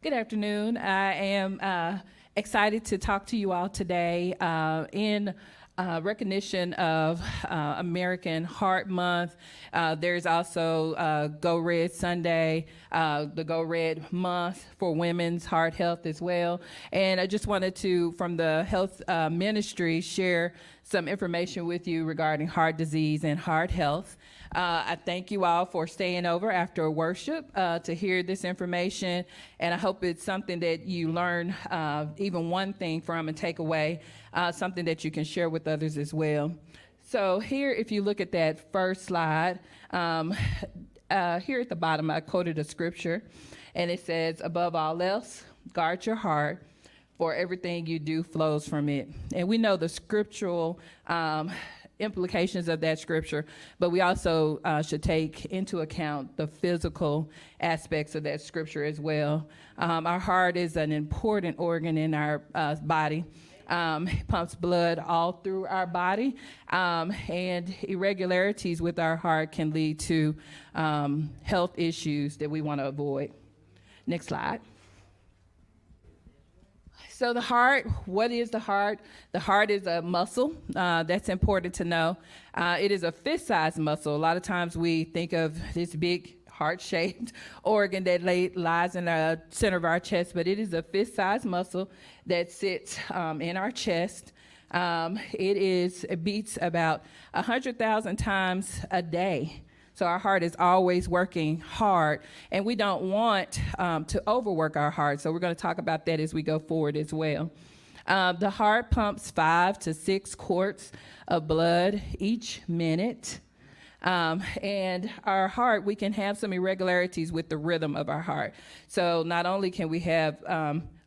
Good afternoon. I am excited to talk to you all today in recognition of American Heart Month. There's also Go Red Sunday, the Go Red Month for women's heart health as well. And I just wanted to, from the health ministry, share some information with you regarding heart disease and heart health. I thank you all for staying over after worship to hear this information, and I hope it's something that you learn even one thing from and take away, something that you can share with others as well. So here, if you look at that first slide, here at the bottom, I quoted a scripture, and it says, above all else, guard your heart, for everything you do flows from it. And we know the scriptural implications of that scripture, but we also should take into account the physical aspects of that scripture as well. Our heart is an important organ in our body. It pumps blood all through our body, and irregularities with our heart can lead to health issues that we want to avoid. Next slide. So the heart, what is the heart? The heart is a muscle. That's important to know. It is a fist-sized muscle. A lot of times we think of this big heart-shaped organ that lies in the center of our chest, but it is a fist-sized muscle that sits in our chest. It beats about 100,000 times a day. So our heart is always working hard, and we don't want to overwork our heart. So we're going to talk about that as we go forward as well. The heart pumps 5 to 6 quarts of blood each minute. And our heart, we can have some irregularities with the rhythm of our heart. So not only can we have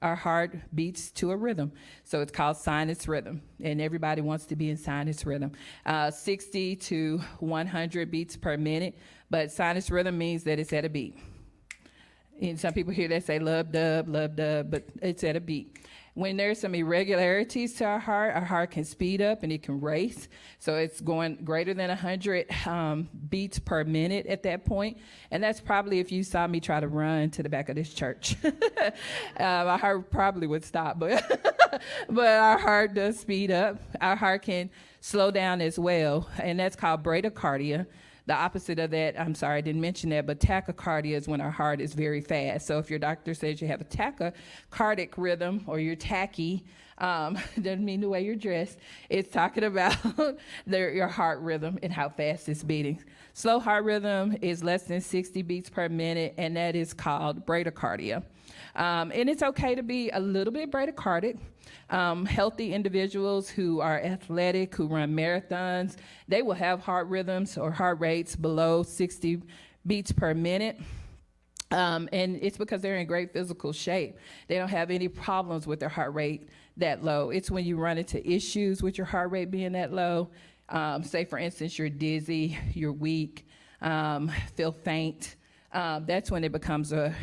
our heart beats to a rhythm, so it's called sinus rhythm, and everybody wants to be in sinus rhythm. 60 to 100 beats per minute, but sinus rhythm means that it's at a beat. And some people hear that say love dub, but it's at a beat. When there's some irregularities to our heart can speed up and it can race. So it's going greater than 100 beats per minute at that point. And that's probably if you saw me try to run to the back of this church. My heart probably would stop, but our heart does speed up. Our heart can slow down as well, and that's called bradycardia. The opposite of that, I'm sorry, I didn't mention that, but tachycardia is when our heart is very fast. So if your doctor says you have a tachycardic rhythm or you're tacky, doesn't mean the way you're dressed. It's talking about your heart rhythm and how fast it's beating. Slow heart rhythm is less than 60 beats per minute, and that is called bradycardia. And it's okay to be a little bit bradycardic. Healthy individuals who are athletic, who run marathons, they will have heart rhythms or heart rates below 60 beats per minute. And it's because they're in great physical shape. They don't have any problems with their heart rate that low. It's when you run into issues with your heart rate being that low. Say, for instance, you're dizzy, you're weak, feel faint. That's when it becomes a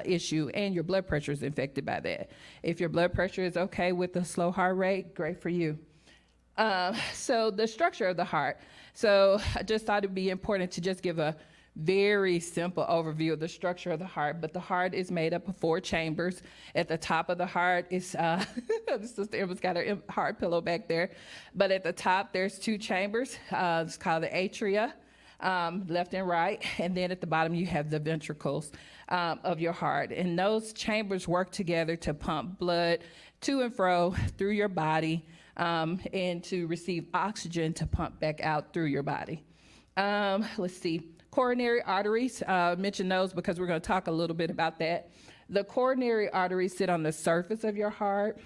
issue, and your blood pressure is affected by that. If your blood pressure is okay with a slow heart rate, great for you. So the structure of the heart. So I just thought it'd be important to just give a very simple overview of the structure of the heart. But the heart is made up of 4 chambers. At the top of the heart is, Sister Emma's got her heart pillow back there. But at the top, there's 2 chambers. It's called the atria. Left and right, and then at the bottom you have the ventricles of your heart, and those chambers work together to pump blood to and fro through your body, and to receive oxygen to pump back out through your body. Let's see, coronary arteries, mention those because we're going to talk a little bit about that. The coronary arteries sit on the surface of your heart.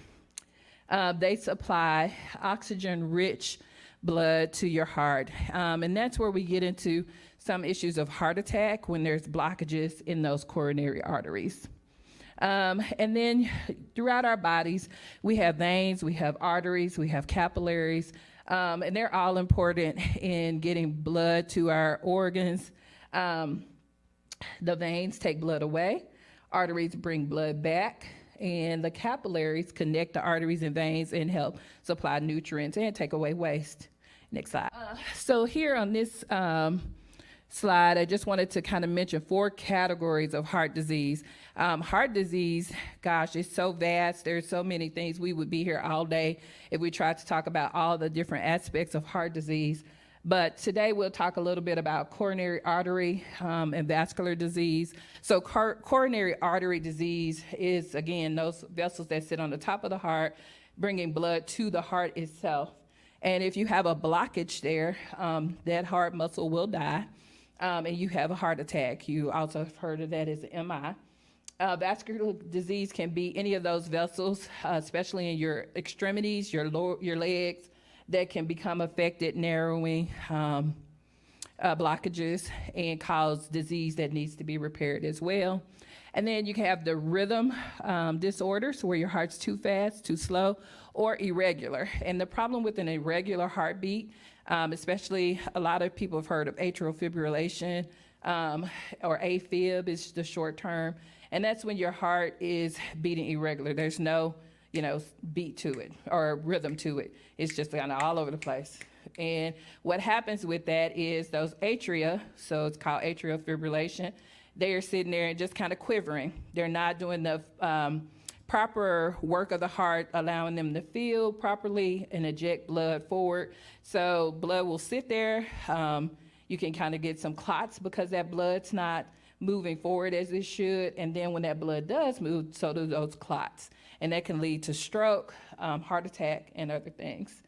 They supply oxygen-rich blood to your heart. And that's where we get into some issues of heart attack when there's blockages in those coronary arteries. And then throughout our bodies, we have veins, we have arteries, we have capillaries, and they're all important in getting blood to our organs. The veins take blood away, arteries bring blood back, and the capillaries connect the arteries and veins and help supply nutrients and take away waste. Next slide. So here on this slide, I just wanted to kind of mention 4 categories of heart disease. Heart disease, gosh, it's so vast. There's so many things. We would be here all day if we tried to talk about all the different aspects of heart disease. But today we'll talk a little bit about coronary artery and vascular disease. So coronary artery disease is, again, those vessels that sit on the top of the heart, bringing blood to the heart itself. And if you have a blockage there, that heart muscle will die, and you have a heart attack. You also have heard of that as MI. Vascular disease can be any of those vessels, especially in your extremities, your legs, that can become affected, narrowing blockages, and cause disease that needs to be repaired as well. And then you can have the rhythm disorders, where your heart's too fast, too slow, or irregular. And the problem with an irregular heartbeat, especially a lot of people have heard of atrial fibrillation, or AFib is the short term. And that's when your heart is beating irregular. There's no beat to it or rhythm to it. It's just kind of all over the place. And what happens with that is those atria, so it's called atrial fibrillation, they are sitting there and just kind of quivering. They're not doing the proper work of the heart, allowing them to feel properly and eject blood forward. So blood will sit there. You can kind of get some clots because that blood's not moving forward as it should. And then when that blood does move, so do those clots. And that can lead to stroke, heart attack, and other things.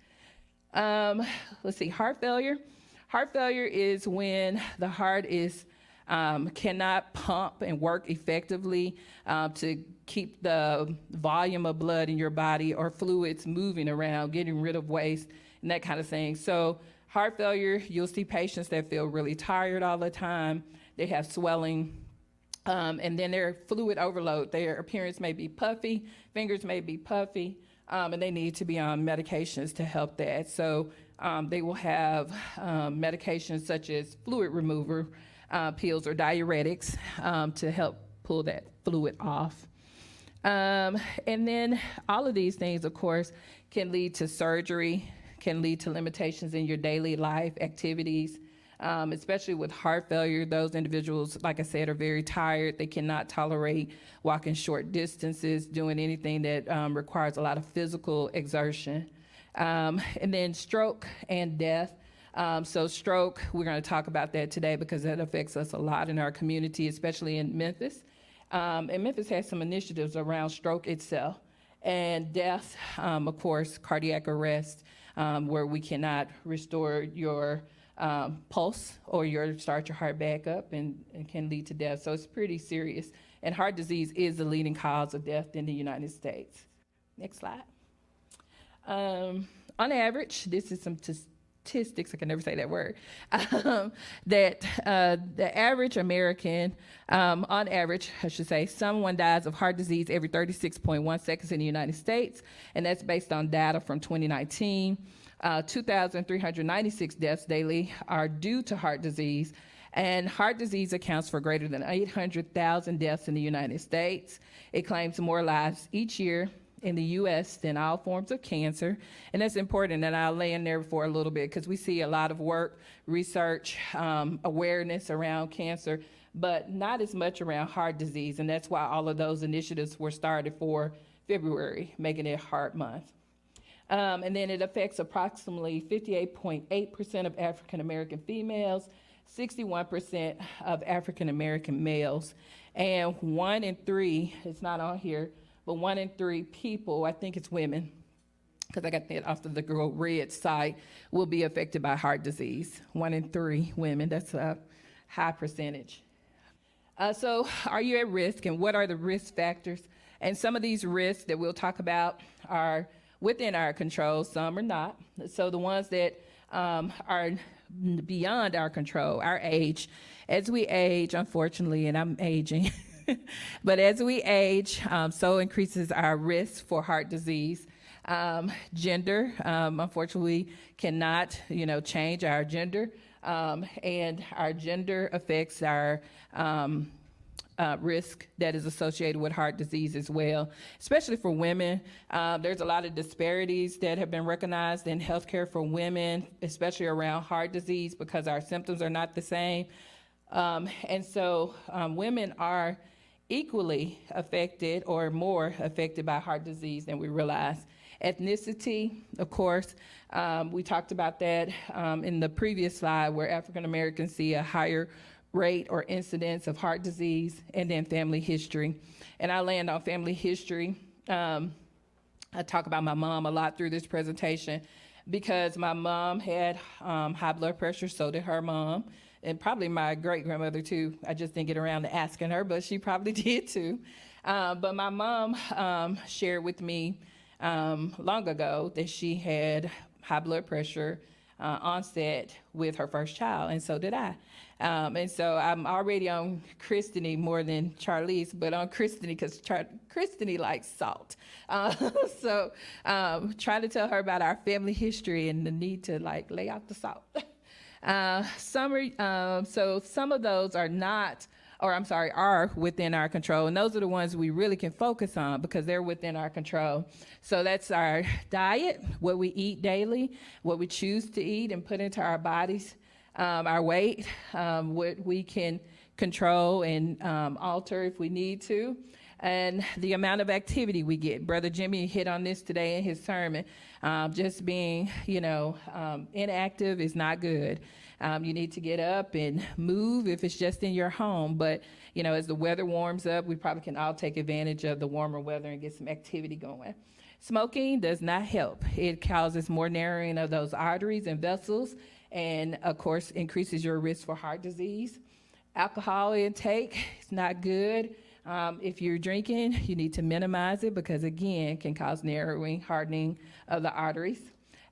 Let's see, heart failure. Heart failure is when the heart is cannot pump and work effectively to keep the volume of blood in your body or fluids moving around, getting rid of waste, and that kind of thing. So heart failure, you'll see patients that feel really tired all the time. They have swelling. And then their fluid overload, their appearance may be puffy, fingers may be puffy, and they need to be on medications to help that. So they will have medications such as fluid remover pills or diuretics to help pull that fluid off. And then all of these things, of course, can lead to surgery, can lead to limitations in your daily life activities. Especially with heart failure, those individuals, like I said, are very tired. They cannot tolerate walking short distances, doing anything that requires a lot of physical exertion. And then stroke and death. So stroke, we're going to talk about that today because that affects us a lot in our community, especially in Memphis. And Memphis has some initiatives around stroke itself. And death, of course, cardiac arrest, where we cannot restore your pulse or start your heart back up and can lead to death. So it's pretty serious. And heart disease is the leading cause of death in the United States. Next slide. On average, this is some statistics, I can never say that word, that the average American, on average, I should say, someone dies of heart disease every 36.1 seconds in the United States, and that's based on data from 2019. 2,396 deaths daily are due to heart disease, and heart disease accounts for greater than 800,000 deaths in the United States. It claims more lives each year in the U.S. than all forms of cancer, and that's important, and I'll lay in there for a little bit because we see a lot of work, research, awareness around cancer, but not as much around heart disease, and that's why all of those initiatives were started for February, making it Heart Month. And then it affects approximately 58.8% of African American females, 61% of African American males, and 1 in 3, it's not on here, but 1 in 3 people, I think it's women, because I got that off of the Girl Red site, will be affected by heart disease. 1 in 3 women, that's a high percentage. So are you at risk, and what are the risk factors? And some of these risks that we'll talk about are within our control, some are not. So the ones that are beyond our control, our age, as we age, unfortunately, and I'm aging, but as we age, so increases our risk for heart disease. Gender, unfortunately, cannot, change our gender, and our gender affects our risk that is associated with heart disease as well, especially for women. There's a lot of disparities that have been recognized in healthcare for women, especially around heart disease, because our symptoms are not the same. And so women are equally affected or more affected by heart disease than we realize. Ethnicity, of course, we talked about that in the previous slide, where African Americans see a higher rate or incidence of heart disease, and then family history. And I land on family history. I talk about my mom a lot through this presentation because my mom had high blood pressure, so did her mom, and probably my great-grandmother too. I just didn't get around to asking her, but she probably did too. But my mom shared with me long ago that she had high blood pressure onset with her first child, and so did I. And so I'm already on Christine more than Charlize, but on Christine because Christine likes salt. So trying to tell her about our family history and the need to like lay out the salt. So some of those are not, or I'm sorry, are within our control. And those are the ones we really can focus on because they're within our control. So that's our diet, what we eat daily, what we choose to eat and put into our bodies, our weight, what we can control and alter if we need to, and the amount of activity we get. Brother Jimmy hit on this today in his sermon. Just being, inactive is not good. You need to get up and move if it's just in your home. But, as the weather warms up, we probably can all take advantage of the warmer weather and get some activity going. Smoking does not help. It causes more narrowing of those arteries and vessels, and, of course, increases your risk for heart disease. Alcohol intake is not good. If you're drinking, you need to minimize it because, again, can cause narrowing, hardening of the arteries.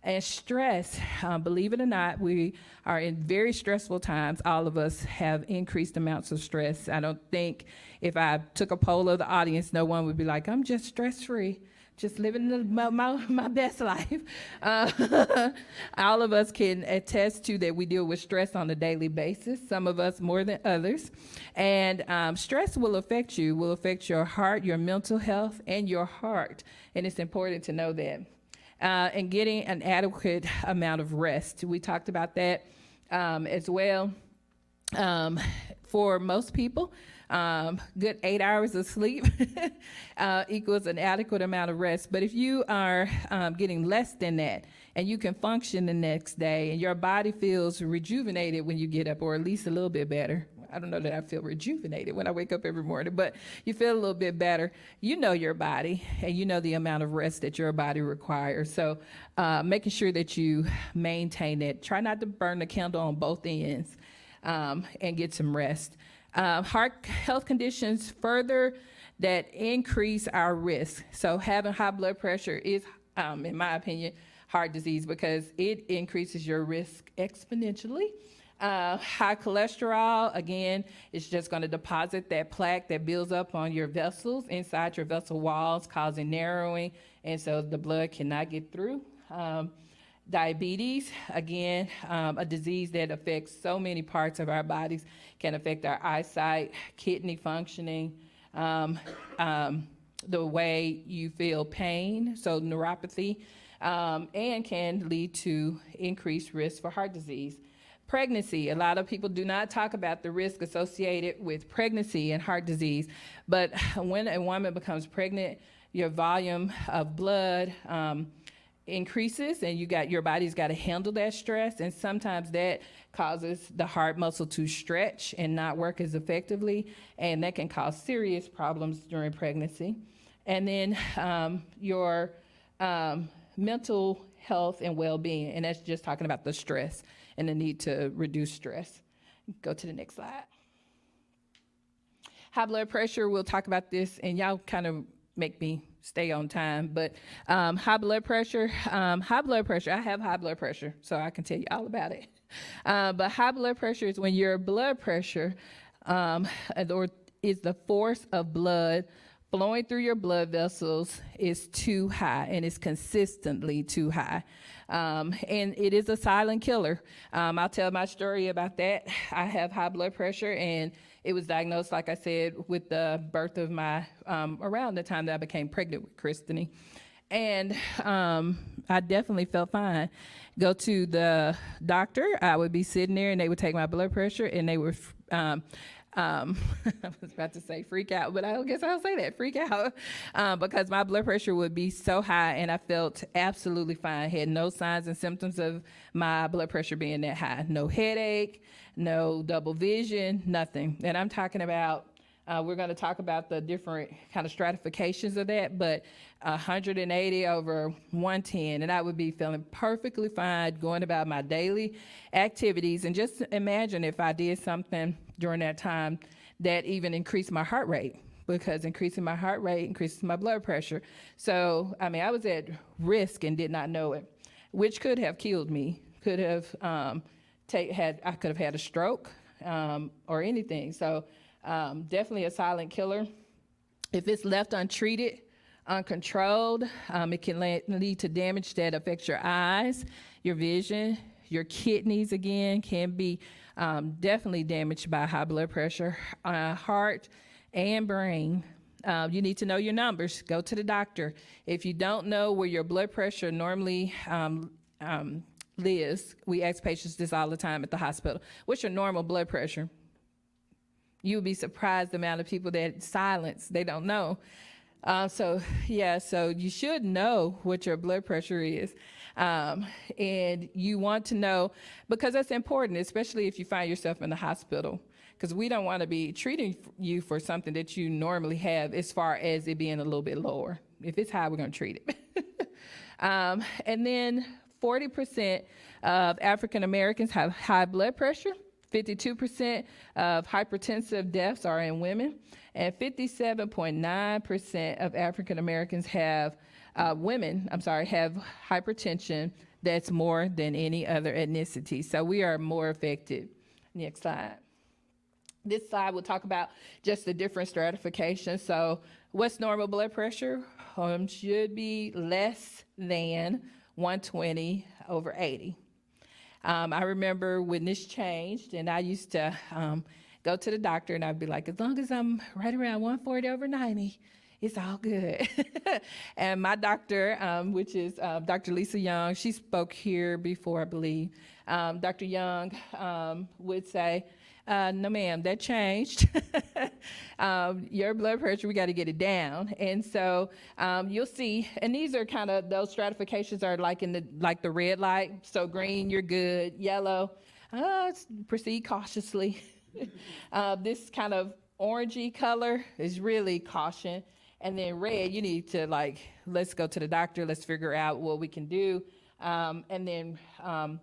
And stress, believe it or not, we are in very stressful times. All of us have increased amounts of stress. I don't think if I took a poll of the audience, no one would be like, I'm just stress-free, just living my best life. All of us can attest to that we deal with stress on a daily basis, some of us more than others. And stress will affect you, will affect your heart, your mental health, and your heart. And it's important to know that. And getting an adequate amount of rest. We talked about that as well. For most people, good 8 hours of sleep equals an adequate amount of rest. But if you are getting less than that and you can function the next day and your body feels rejuvenated when you get up, or at least a little bit better. I don't know that I feel rejuvenated when I wake up every morning, but you feel a little bit better. You know your body, and you know the amount of rest that your body requires. So making sure that you maintain it. Try not to burn the candle on both ends and get some rest. Heart health conditions further that increase our risk. So having high blood pressure is, in my opinion, heart disease because it increases your risk exponentially. High cholesterol, again, is just going to deposit that plaque that builds up on your vessels inside your vessel walls, causing narrowing, and so the blood cannot get through. Diabetes, again, a disease that affects so many parts of our bodies, can affect our eyesight, kidney functioning, the way you feel pain, so neuropathy, and can lead to increased risk for heart disease. Pregnancy, a lot of people do not talk about the risk associated with pregnancy and heart disease, but when a woman becomes pregnant, your volume of blood increases, and your body's got to handle that stress, and sometimes that causes the heart muscle to stretch and not work as effectively, and that can cause serious problems during pregnancy. And then your mental health and well-being, and that's just talking about the stress and the need to reduce stress. Go to the next slide. High blood pressure, we'll talk about this, and y'all kind of make me stay on time, but high blood pressure, I have high blood pressure, so I can tell you all about it. But high blood pressure is when your blood pressure or is the force of blood flowing through your blood vessels is too high, and it's consistently too high. And it is a silent killer. I'll tell my story about that. I have high blood pressure, and it was diagnosed, like I said, with the birth of my, around the time that I became pregnant with Christine. And I definitely felt fine. go to the doctor, I would be sitting there and they would take my blood pressure and they would, I was about to say freak out, but I guess I'll say that, freak out, because my blood pressure would be so high and I felt absolutely fine. Had no signs and symptoms of my blood pressure being that high. No headache, no double vision, nothing. And I'm talking about, we're going to talk about the different kind of stratifications of that, but 180 over 110, and I would be feeling perfectly fine going about my daily activities. And just imagine if I did something during that time that even increased my heart rate, because increasing my heart rate increases my blood pressure. So, I mean, I was at risk and did not know it, which could have killed me, could have I could have had a stroke or anything. So definitely a silent killer. If it's left untreated, uncontrolled, it can lead to damage that affects your eyes, your vision, your kidneys again can be definitely damaged by high blood pressure, heart and brain. You need to know your numbers. Go to the doctor. If you don't know where your blood pressure normally lives, we ask patients this all the time at the hospital. What's your normal blood pressure? You would be surprised the amount of people that silence, they don't know. So you should know what your blood pressure is. And you want to know, because that's important, especially if you find yourself in the hospital, because we don't want to be treating you for something that you normally have as far as it being a little bit lower. If it's high, we're going to treat it. And then 40% of African Americans have high blood pressure. 52% of hypertensive deaths are in women, and 57.9% of African Americans have have hypertension that's more than any other ethnicity. So we are more affected. Next slide. This slide will talk about just the different stratifications. So what's normal blood pressure? Should be less than 120 over 80. I remember when this changed, and I used to go to the doctor, and I'd be like, as long as I'm right around 140 over 90, it's all good. And my doctor, which is Dr. Lisa Young, she spoke here before, I believe. Dr. Young would say, no, ma'am, that changed. Your blood pressure, we got to get it down. And so you'll see, and these are kind of, those stratifications are like the red light. So green, you're good. Yellow, proceed cautiously. This kind of orangey color is really caution. And then red, you need to let's go to the doctor. Let's figure out what we can do. And then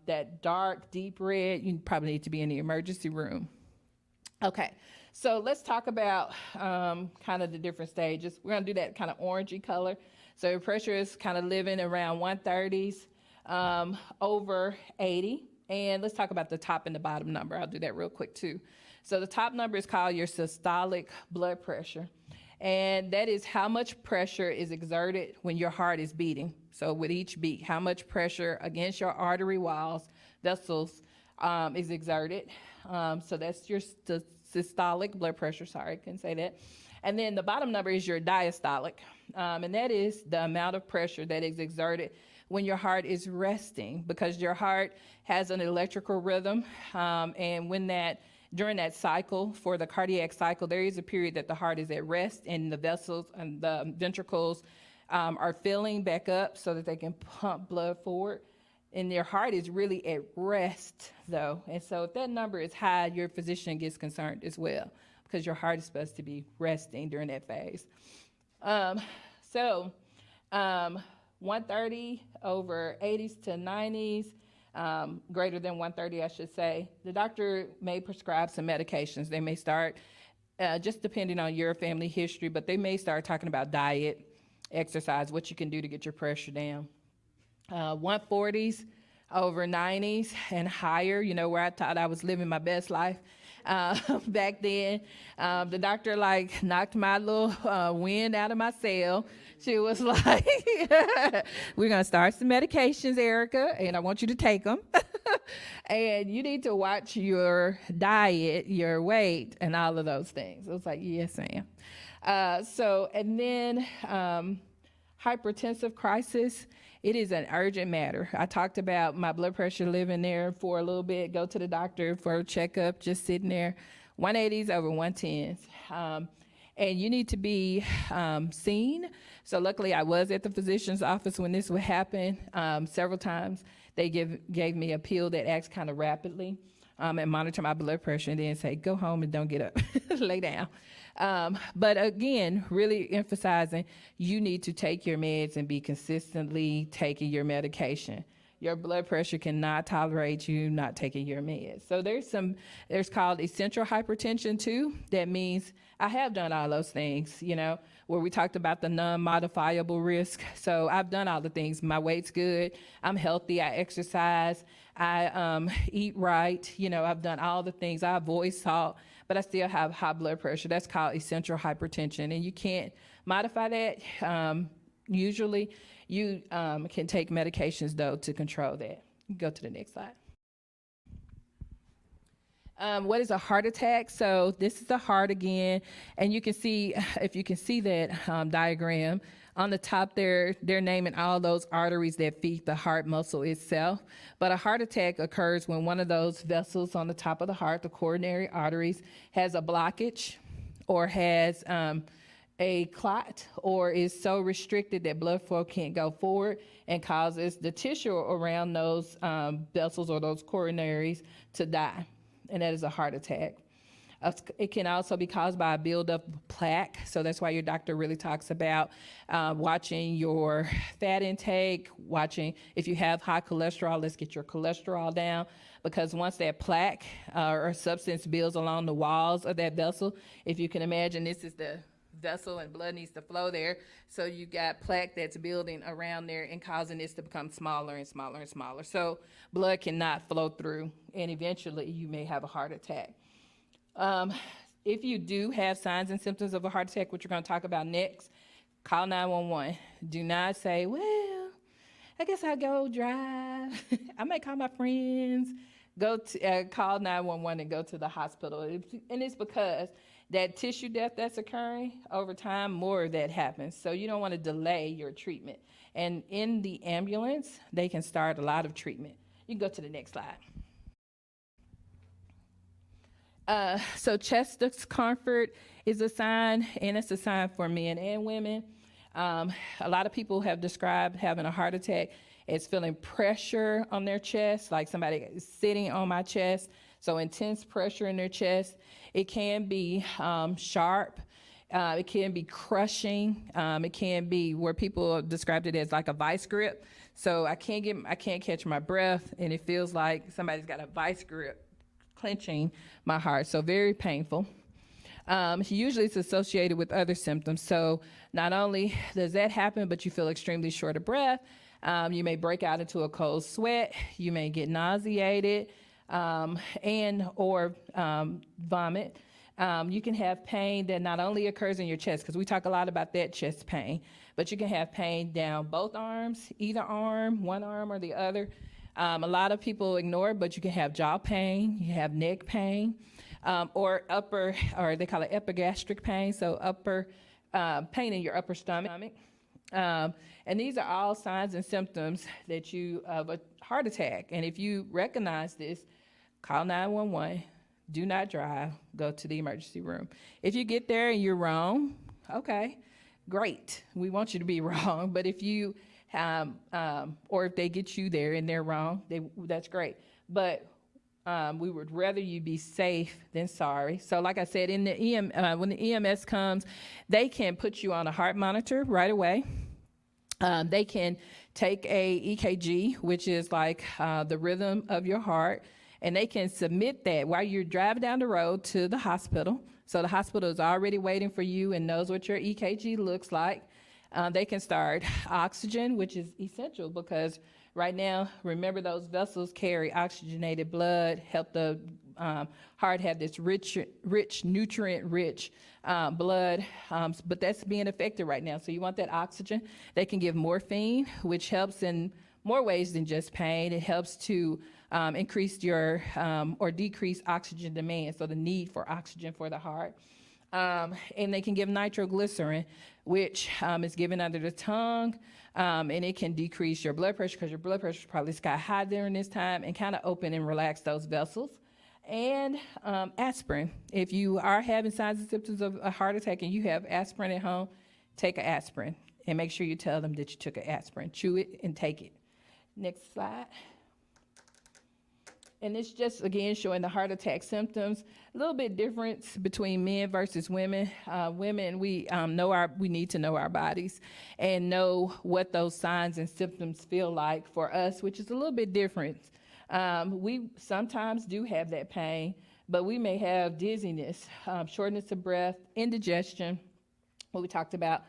that dark, deep red, you probably need to be in the emergency room. Okay, so let's talk about kind of the different stages. We're going to do that kind of orangey color. So your pressure is kind of living around 130s over 80. And let's talk about the top and the bottom number. I'll do that real quick too. So the top number is called your systolic blood pressure. And that is how much pressure is exerted when your heart is beating. So with each beat, how much pressure against your artery walls, vessels, is exerted. So that's your systolic blood pressure. Sorry, I couldn't say that. And then the bottom number is your diastolic. And that is the amount of pressure that is exerted when your heart is resting, because your heart has an electrical rhythm. And during that cycle, for the cardiac cycle, there is a period that the heart is at rest and the vessels and the ventricles are filling back up so that they can pump blood forward. And your heart is really at rest, though. And so if that number is high, your physician gets concerned as well, because your heart is supposed to be resting during that phase. 130 over 80s to 90s, greater than 130, I should say. The doctor may prescribe some medications. They may start, just depending on your family history, but they may start talking about diet, exercise, what you can do to get your pressure down. 140s over 90s and higher, where I thought I was living my best life. Back then, the doctor knocked my little wind out of my sail. She was like, we're going to start some medications, Ericka, and I want you to take them. And you need to watch your diet, your weight, and all of those things. I was like, yes, ma'am. And then hypertensive crisis it is an urgent matter. I talked about my blood pressure living there for a little bit, go to the doctor for a checkup, just sitting there, 180s over 110s. And you need to be seen. So luckily I was at the physician's office when this would happen several times. They gave me a pill that acts kind of rapidly and monitor my blood pressure and then say, go home and don't get up, lay down. But again, really emphasizing you need to take your meds and be consistently taking your medication. Your blood pressure cannot tolerate you not taking your meds. So there's called essential hypertension too. That means I have done all those things, where we talked about the non-modifiable risk. So I've done all the things. My weight's good. I'm healthy. I exercise. I eat right. I've done all the things. I avoid salt, but I still have high blood pressure. That's called essential hypertension. And you can't modify that. Usually you can take medications, though, to control that. Go to the next slide. What is a heart attack? So this is the heart again, and you can see, if you can see that diagram, on the top there, they're naming all those arteries that feed the heart muscle itself. But a heart attack occurs when one of those vessels on the top of the heart, the coronary arteries, has a blockage or has a clot or is so restricted that blood flow can't go forward and causes the tissue around those vessels or those coronaries to die. And that is a heart attack. It can also be caused by a buildup of plaque. So that's why your doctor really talks about watching your fat intake, watching if you have high cholesterol, let's get your cholesterol down. Because once that plaque or substance builds along the walls of that vessel, if you can imagine, this is the vessel and blood needs to flow there. So you got plaque that's building around there and causing this to become smaller and smaller and smaller. So blood cannot flow through, and eventually you may have a heart attack. If you do have signs and symptoms of a heart attack, which we're going to talk about next, call 911. Do not say, well, I guess I'll go drive. I might call my friends. Go to call 911 and go to the hospital. And it's because that tissue death that's occurring over time, more of that happens. So you don't want to delay your treatment. And in the ambulance, they can start a lot of treatment. You can go to the next slide. So chest discomfort is a sign, and it's a sign for men and women. A lot of people have described having a heart attack as feeling pressure on their chest, like somebody is sitting on my chest. So intense pressure in their chest. It can be sharp. It can be crushing. It can be where people described it as like a vice grip. So I can't catch my breath, and it feels like somebody's got a vice grip clenching my heart. So very painful. Usually it's associated with other symptoms. So not only does that happen, but you feel extremely short of breath. You may break out into a cold sweat. You may get nauseated or vomit. You can have pain that not only occurs in your chest, because we talk a lot about that chest pain, but you can have pain down both arms, either arm, one arm or the other. A lot of people ignore it, but you can have jaw pain, you have neck pain, or they call it epigastric pain, so upper pain in your upper stomach. And these are all signs and symptoms that of a heart attack. And if you recognize this, call 911, do not drive, go to the emergency room. If you get there and you're wrong, okay, great. We want you to be wrong. But if you or if they get you there and they're wrong, that's great. But we would rather you be safe than sorry. So like I said, in the when the EMS comes, they can put you on a heart monitor right away. They can take a EKG, which is like the rhythm of your heart, and they can submit that while you're driving down the road to the hospital. So the hospital is already waiting for you and knows what your EKG looks like. They can start oxygen, which is essential because right now, remember, those vessels carry oxygenated blood, help the heart have this rich, nutrient-rich blood, but that's being affected right now. So you want that oxygen. They can give morphine, which helps in more ways than just pain. It helps to increase your or decrease oxygen demand, so the need for oxygen for the heart. And they can give nitroglycerin, which is given under the tongue, and it can decrease your blood pressure because your blood pressure is probably sky high during this time, and kind of open and relax those vessels. And aspirin. If you are having signs and symptoms of a heart attack and you have aspirin at home, take an aspirin and make sure you tell them that you took an aspirin. Chew it and take it. Next slide. And it's just, again, showing the heart attack symptoms. A little bit difference between men versus women. Women, we need to know our bodies and know what those signs and symptoms feel like for us, which is a little bit different. We sometimes do have that pain, but we may have dizziness, shortness of breath, indigestion, what we talked about,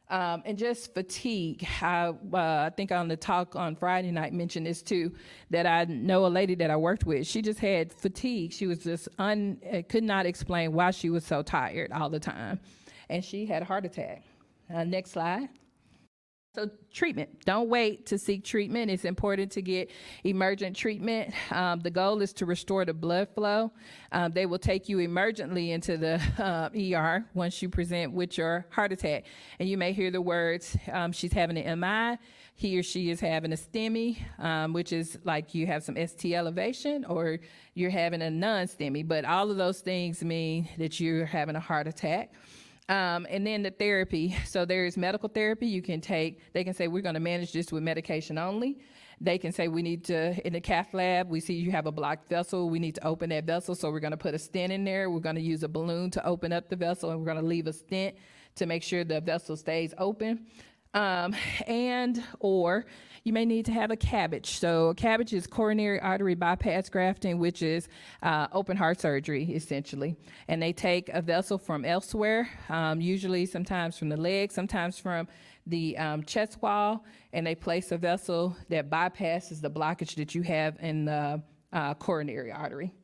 and just fatigue. I think on the talk on Friday night mentioned this too, that I know a lady that I worked with. She just had fatigue. She was just could not explain why she was so tired all the time, and she had a heart attack. Next slide. So treatment, don't wait to seek treatment. It's important to get emergent treatment. The goal is to restore the blood flow. They will take you emergently into the ER once you present with your heart attack. And you may hear the words, she's having an MI, he or she is having a STEMI, which is like you have some ST elevation or you're having a non-STEMI. But all of those things mean that you're having a heart attack. And then the therapy. So there's medical therapy you can take. They can say, we're going to manage this with medication only. They can say, we need to, in the cath lab, we see you have a blocked vessel. We need to open that vessel. So we're going to put a stent in there. We're going to use a balloon to open up the vessel, and we're going to leave a stent to make sure the vessel stays open. Or you may need to have a CABG. So a CABG is coronary artery bypass grafting, which is open heart surgery, essentially. And they take a vessel from elsewhere, usually sometimes from the leg, sometimes from the chest wall, and they place a vessel that bypasses the blockage that you have in the coronary artery.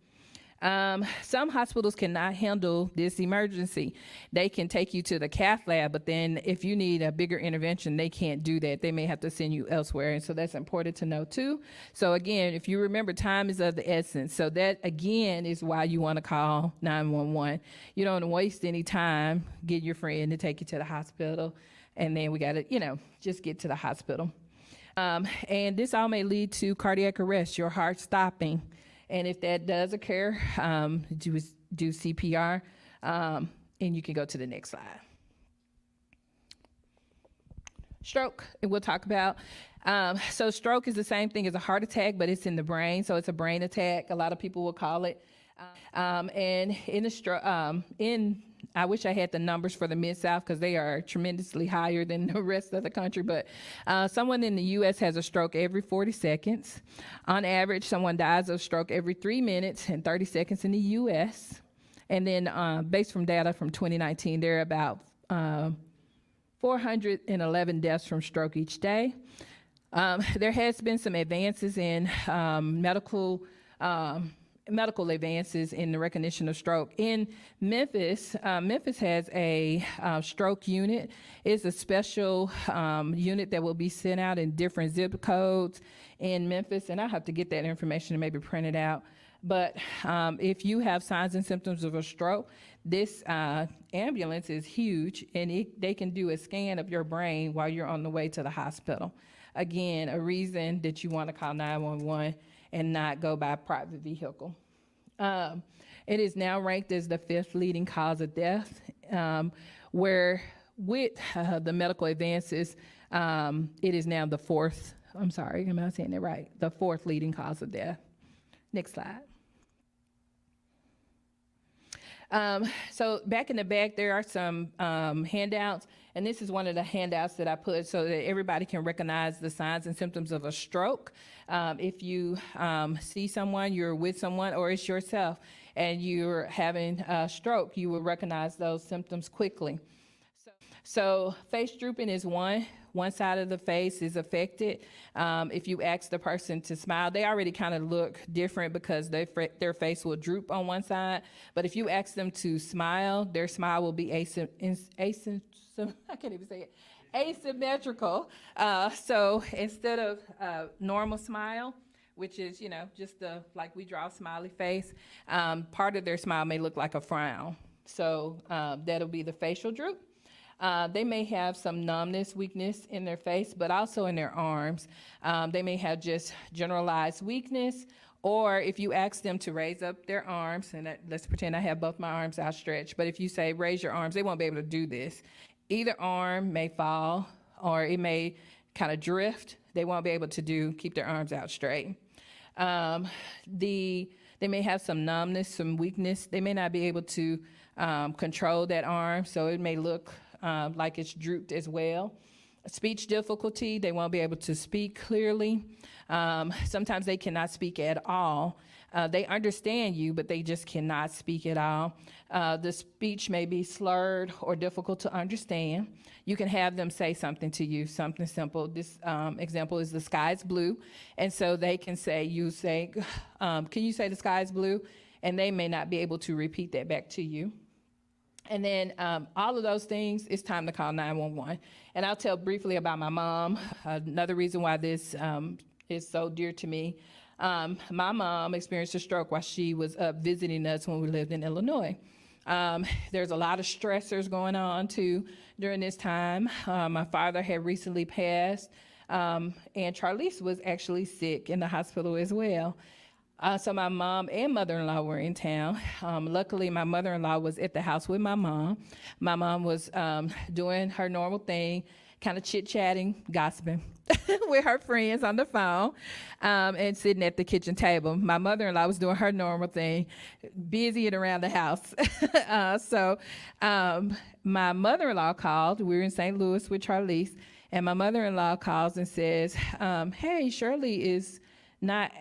Some hospitals cannot handle this emergency. They can take you to the cath lab, but then if you need a bigger intervention, they can't do that. They may have to send you elsewhere, and so that's important to know too. So again, if you remember, time is of the essence. So that, again, is why you want to call 911. You don't waste any time. Get your friend to take you to the hospital, and then we got to, just get to the hospital. And this all may lead to cardiac arrest, your heart stopping. And if that does occur, do CPR, and you can go to the next slide. Stroke, and we'll talk about. So stroke is the same thing as a heart attack, but it's in the brain, so it's a brain attack. A lot of people will call it. And in the stroke, I wish I had the numbers for the Mid-South because they are tremendously higher than the rest of the country, but someone in the U.S. has a stroke every 40 seconds. On average, someone dies of stroke every 3 minutes and 30 seconds in the U.S. And then based from data from 2019, there are about 411 deaths from stroke each day. There has been some advances in medical advances in the recognition of stroke. In Memphis, Memphis has a stroke unit. It's a special unit that will be sent out in different zip codes in Memphis, and I'll have to get that information and maybe print it out. But if you have signs and symptoms of a stroke, this ambulance is huge, and they can do a scan of your brain while you're on the way to the hospital. Again, a reason that you want to call 911 and not go by private vehicle. It is now ranked as the 5th leading cause of death, where with the medical advances, it is now the 4th, I'm sorry, am I saying that right? The 4th leading cause of death. Next slide. So back in the back, there are some handouts, and this is one of the handouts that I put so that everybody can recognize the signs and symptoms of a stroke. If you see someone, you're with someone, or it's yourself, and you're having a stroke, you will recognize those symptoms quickly. So face drooping is one side of the face is affected. If you ask the person to smile, they already kind of look different because their face will droop on one side. But if you ask them to smile, their smile will be asymmetrical. So instead of normal smile, which is, just like we draw a smiley face, part of their smile may look like a frown. So that'll be the facial droop. They may have some numbness, weakness in their face, but also in their arms. They may have just generalized weakness, or if you ask them to raise up their arms, and let's pretend I have both my arms outstretched, but if you say raise your arms, they won't be able to do this. Either arm may fall, or it may kind of drift. They won't be able to keep their arms out straight. They may have some numbness, some weakness. They may not be able to control that arm, so it may look like it's drooped as well. Speech difficulty, they won't be able to speak clearly. Sometimes they cannot speak at all. They understand you, but they just cannot speak at all. The speech may be slurred or difficult to understand. You can have them say something to you, something simple. This example is the sky's blue. And so they can say, can you say the sky's blue? And they may not be able to repeat that back to you. And then all of those things, it's time to call 911. And I'll tell briefly about my mom. Another reason why this is so dear to me. My mom experienced a stroke while she was up visiting us when we lived in Illinois. There's a lot of stressors going on too during this time. My father had recently passed, and Charlize was actually sick in the hospital as well. So my mom and mother-in-law were in town. Luckily, my mother-in-law was at the house with my mom. My mom was doing her normal thing, kind of chit-chatting, gossiping with her friends on the phone, and sitting at the kitchen table. My mother-in-law was doing her normal thing, busying around the house. So my mother-in-law called. We were in St. Louis with Charlize, and my mother-in-law calls and says, hey, Shirley is not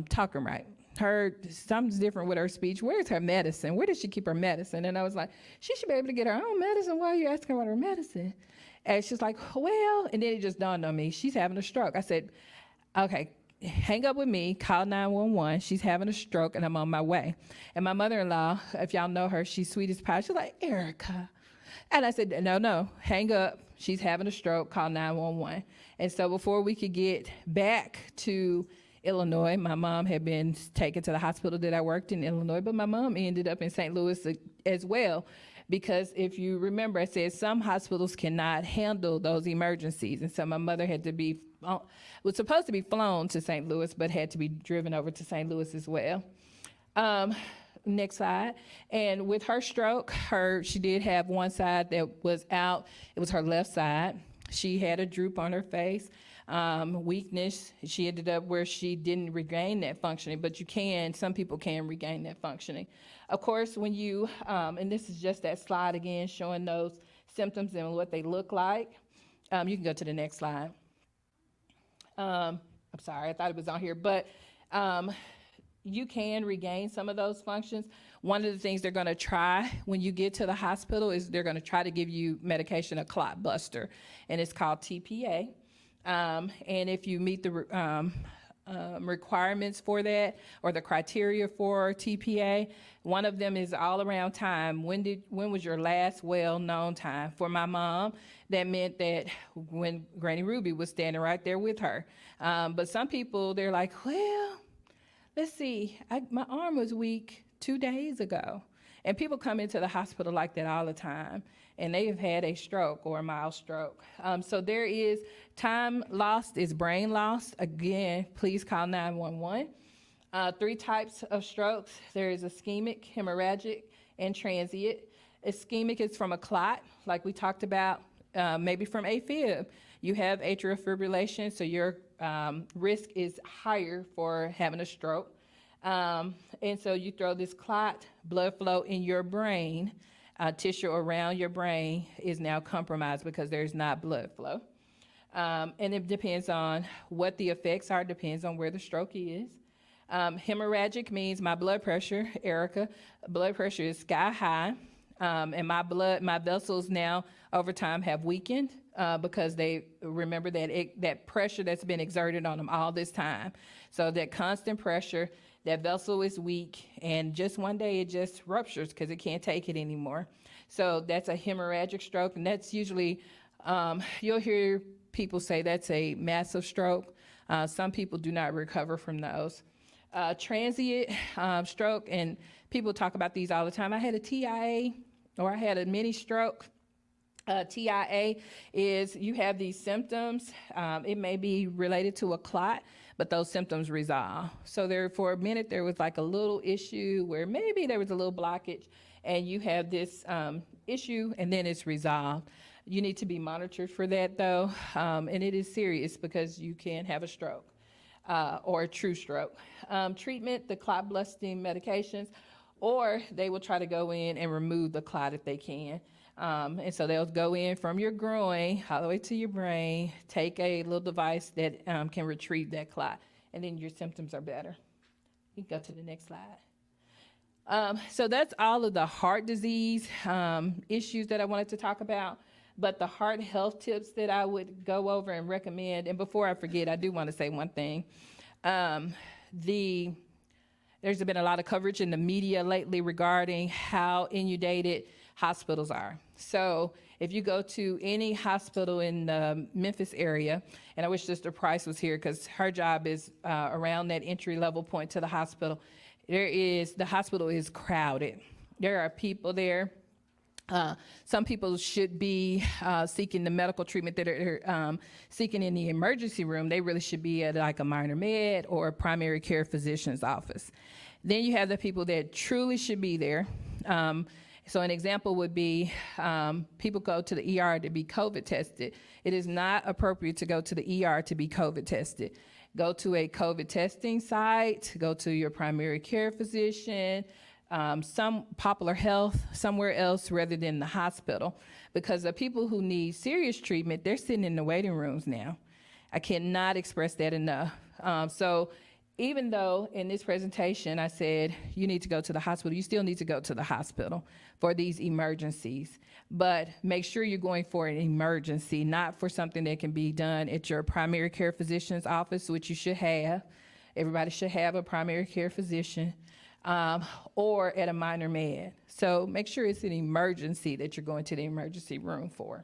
talking right. Something's different with her speech. Where's her medicine? Where does she keep her medicine? And I was like, she should be able to get her own medicine. Why are you asking about her medicine? And she's like, well, and then it just dawned on me, she's having a stroke. I said, okay, hang up with me, call 911. She's having a stroke and I'm on my way. And my mother-in-law, if y'all know her, she's sweet as pie. She's like, Ericka. And I said, no, hang up. She's having a stroke, call 911. And so before we could get back to Illinois, my mom had been taken to the hospital that I worked in Illinois, but my mom ended up in St. Louis as well. Because if you remember, I said some hospitals cannot handle those emergencies. And so my mother was supposed to be flown to St. Louis, but had to be driven over to St. Louis as well. Next slide. And with her stroke, she did have one side that was out. It was her left side. She had a droop on her face, weakness. She ended up where she didn't regain that functioning, but some people can regain that functioning. Of course, when you, and this is just that slide again, showing those symptoms and what they look like. You can go to the next slide. I'm sorry, I thought it was on here, but you can regain some of those functions. One of the things they're gonna try when you get to the hospital is they're gonna try to give you medication, a clot buster, and it's called TPA. And if you meet the requirements for that, or the criteria for TPA, one of them is all around time. When was your last well-known time? For my mom, that meant that when Granny Ruby was standing right there with her. But some people, they're like, well, let's see, my arm was weak 2 days ago. And people come into the hospital like that all the time, and they have had a stroke or a mild stroke. So there is time lost is brain lost. Again, please call 911. 3 types of strokes. There is ischemic, hemorrhagic, and transient. Ischemic is from a clot, like we talked about, maybe from AFib. You have atrial fibrillation, so your risk is higher for having a stroke. And so you throw this clot, blood flow in your brain, tissue around your brain is now compromised because there's not blood flow. And it depends on what the effects are, depends on where the stroke is. Hemorrhagic means my blood pressure, Ericka, blood pressure is sky high. And my vessels now over time have weakened because they remember that pressure that's been exerted on them all this time. So that constant pressure, that vessel is weak, and just one day it just ruptures because it can't take it anymore. So that's a hemorrhagic stroke, and that's usually, you'll hear people say that's a massive stroke. Some people do not recover from those. Transient stroke, and People talk about these all the time. I had a TIA or I had a mini stroke. TIA is you have these symptoms. It may be related to a clot, but those symptoms resolve. So there, for a minute, there was like a little issue where maybe there was a little blockage, and you have this issue, and then it's resolved. You need to be monitored for that, though, and it is serious because you can have a stroke or a true stroke. Treatment, the clot busting medications, or they will try to go in and remove the clot if they can. And so they'll go in from your groin all the way to your brain, take a little device that can retrieve that clot, and then your symptoms are better. You can go to the next slide. So that's all of the heart disease issues that I wanted to talk about. But the heart health tips that I would go over and recommend, and before I forget, I do want to say one thing. There's been a lot of coverage in the media lately regarding how inundated hospitals are. So if you go to any hospital in the Memphis area, and I wish Sister Price was here because her job is around that entry level point to the hospital, the hospital is crowded. There are people there. Some people should be seeking the medical treatment that are seeking in the emergency room. They really should be at like a minor med or a primary care physician's office. Then you have the people that truly should be there. So an example would be people go to the ER to be COVID tested. It is not appropriate to go to the ER to be COVID tested. Go to a COVID testing site, go to your primary care physician, some Popular Health, somewhere else rather than the hospital, because the people who need serious treatment, they're sitting in the waiting rooms now. I cannot express that enough. So even though in this presentation I said you need to go to the hospital, you still need to go to the hospital for these emergencies. But make sure you're going for an emergency, not for something that can be done at your primary care physician's office, which you should have. Everybody should have a primary care physician. Or at a minor med. So make sure it's an emergency that you're going to the emergency room for.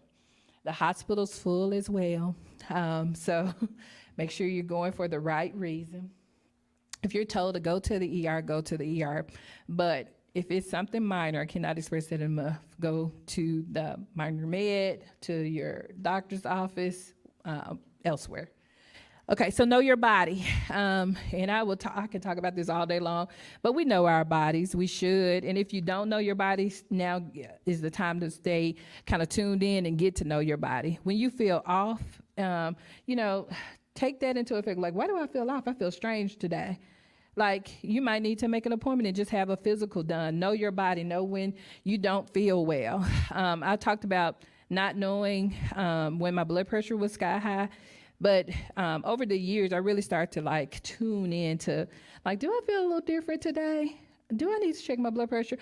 The hospital's full as well. So make sure you're going for the right reason. If you're told to go to the ER, go to the ER. But if it's something minor, I cannot express that enough, go to the minor med, to your doctor's office, elsewhere. Okay, so know your body, and I can talk about this all day long, but we know our bodies, we should, and if you don't know your body, now is the time to stay kind of tuned in and get to know your body. When you feel off, take that into effect, like, why do I feel off? I feel strange today. Like, you might need to make an appointment and just have a physical done. Know your body, know when you don't feel well. I talked about not knowing when my blood pressure was sky high. But over the years, I really started to like tune in to like, do I feel a little different today? Do I need to check my blood pressure?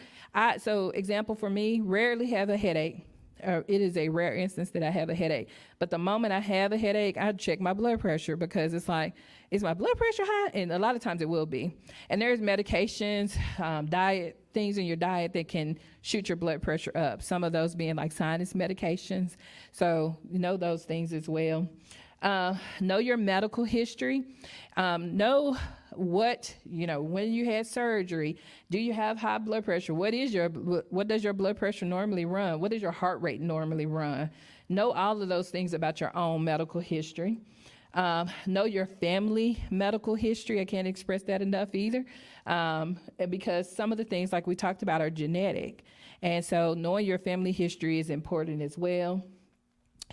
So example for me, rarely have a headache. It is a rare instance that I have a headache. But the moment I have a headache, I check my blood pressure because it's like, is my blood pressure high? And a lot of times it will be. And there's medications, diet, things in your diet that can shoot your blood pressure up. Some of those being like sinus medications. So you know those things as well. Know your medical history. Know what, when you had surgery, do you have high blood pressure? What does your blood pressure normally run? What does your heart rate normally run? Know all of those things about your own medical history. Know your family medical history. I can't express that enough either, because some of the things like we talked about are genetic. And so knowing your family history is important as well.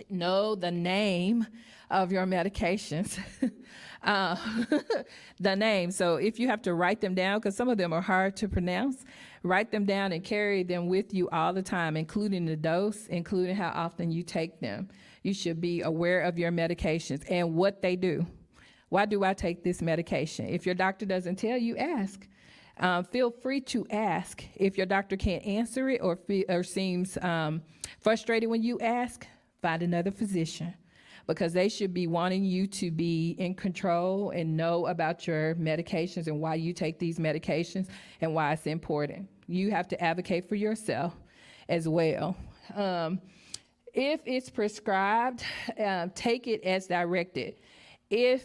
Know the name of your medications, the name. So if you have to write them down, because some of them are hard to pronounce, write them down and carry them with you all the time, including the dose, including how often you take them. You should be aware of your medications and what they do. Why do I take this medication? If your doctor doesn't tell you, ask. Feel free to ask. If your doctor can't answer it or seems frustrated when you ask, find another physician, because they should be wanting you to be in control and know about your medications and why you take these medications and why it's important. You have to advocate for yourself as well. If it's prescribed, take it as directed. If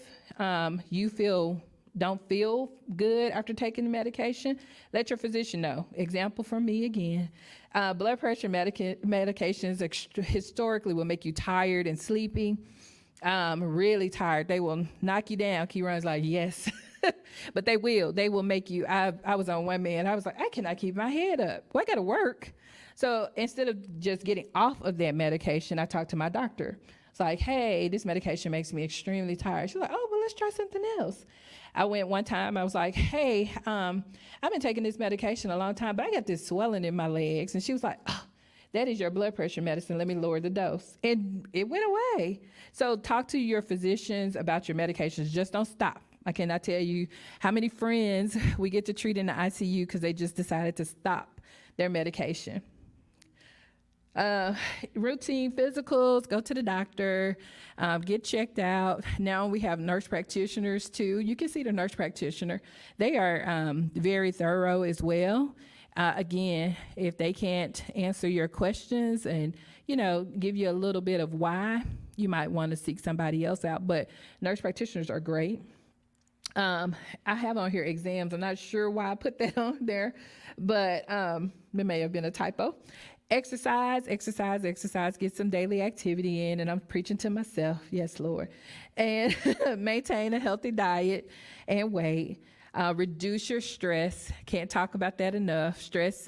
you feel don't feel good after taking the medication, let your physician know. Example from me again. Blood pressure medications historically will make you tired and sleepy, really tired. They will knock you down. Keyron's like, yes. But they will make you. I was on one man. I was like, I cannot keep my head up. Well, I got to work. So instead of just getting off of that medication, I talked to my doctor. It's like, hey, this medication makes me extremely tired. She's like, oh, well, let's try something else. I went one time, I was like, hey, I've been taking this medication a long time, but I got this swelling in my legs. And she was like, oh, that is your blood pressure medicine. Let me lower the dose. And it went away. So talk to your physicians about your medications. Just don't stop. I cannot tell you how many friends we get to treat in the ICU because they just decided to stop their medication. Routine physicals, go to the doctor, get checked out. Now we have nurse practitioners too. You can see the nurse practitioner. They are very thorough as well. Again, if they can't answer your questions and, give you a little bit of why, you might want to seek somebody else out. But nurse practitioners are great. I have on here exams. I'm not sure why I put that on there, but it may have been a typo. Exercise, get some daily activity in, and I'm preaching to myself, yes, Lord. And maintain a healthy diet and weight. Reduce your stress. Can't talk about that enough. Stress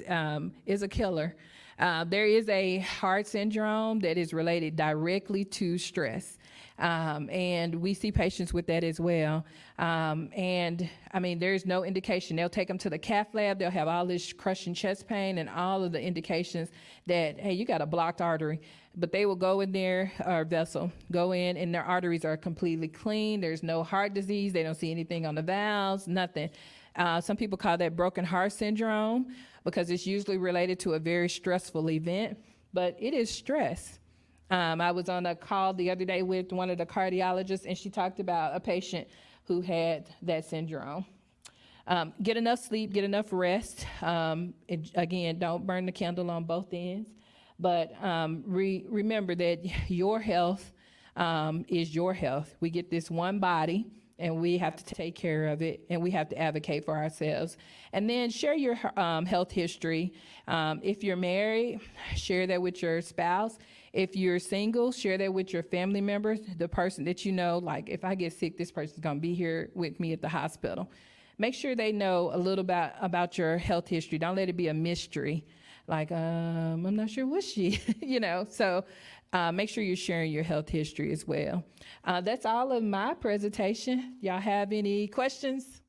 is a killer. There is a heart syndrome that is related directly to stress. And we see patients with that as well. There's no indication. They'll take them to the cath lab. They'll have all this crushing chest pain and all of the indications that, hey, you got a blocked artery. But they will go in there, or vessel, go in, and their arteries are completely clean. There's no heart disease. They don't see anything on the valves, nothing. Some people call that broken heart syndrome because it's usually related to a very stressful event, but it is stress. I was on a call the other day with one of the cardiologists, and she talked about a patient who had that syndrome. Get enough sleep, get enough rest. Again, don't burn the candle on both ends. But remember that your health is your health. We get this one body, and we have to take care of it, and we have to advocate for ourselves. And then share your health history. If you're married, share that with your spouse. If you're single, share that with your family members, the person that you know, like if I get sick, this person's gonna be here with me at the hospital. Make sure they know a little about your health history. Don't let it be a mystery. Like, I'm not sure, was she? So make sure you're sharing your health history as well. That's all of my presentation. Y'all have any questions?